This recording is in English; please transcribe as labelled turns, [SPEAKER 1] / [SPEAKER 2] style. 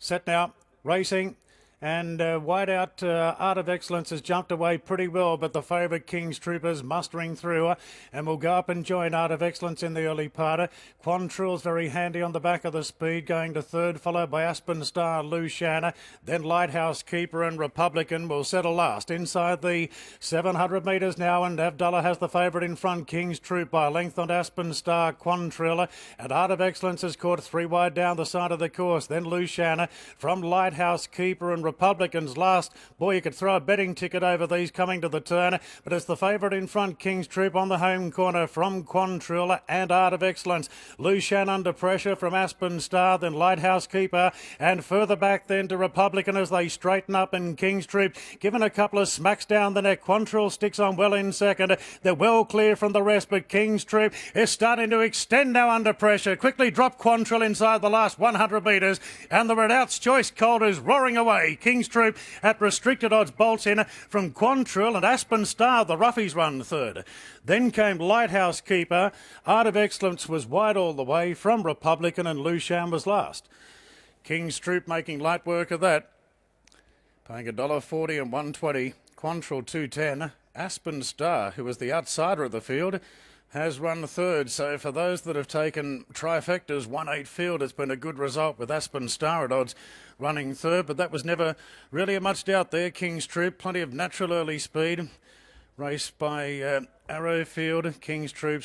[SPEAKER 1] Set now, racing. And wide out, Art of Excellence has jumped away pretty well, but the favourite King's Troopers mustering through and will go up and join Art of Excellence in the early part. Quantrill's very handy on the back of the speed, going to third, followed by Aspen Star, Luciana. Then Lighthouse Keeper and Republican will settle last. Inside the 700 metres now, and Avdullah has the favourite in front, King's Troop by a length on Aspen Star, Quantrill. And Art of Excellence has caught three wide down the side of the course. Then Luciana from Lighthouse Keeper and Republicans last. Boy, you could throw a betting ticket over these coming to the turn, but it's the favourite in front, King's Troop on the home corner from Quantrill and Art of Excellence. Lucian under pressure from Aspen Star, then Lighthouse Keeper, and further back then to Republican as they straighten up, and King's Troop given a couple of smacks down the neck. Quantrill sticks on well in second. They're well clear from the rest, but King's Troop is starting to extend now under pressure. Quickly drop Quantrill inside the last 100 metres, and the Redoubt's Choice Colt is roaring away. King's Troop at restricted odds bolts in from Quantrill, and Aspen Star, the roughies, run third. Then came Lighthouse Keeper. Art of Excellence was wide all the way from Republican, and Lucian was last. King's Troop making light work of that, paying $1.40 and $1.20. Quantrill 2.10. Aspen Star, who was the outsider of the field, has run third. So for those that have taken trifectas 1-8 field, it's been a good result with Aspen Star at odds running third, but that was never really a much doubt there. King's Troop, plenty of natural early speed, raced by Arrowfield. King's Troop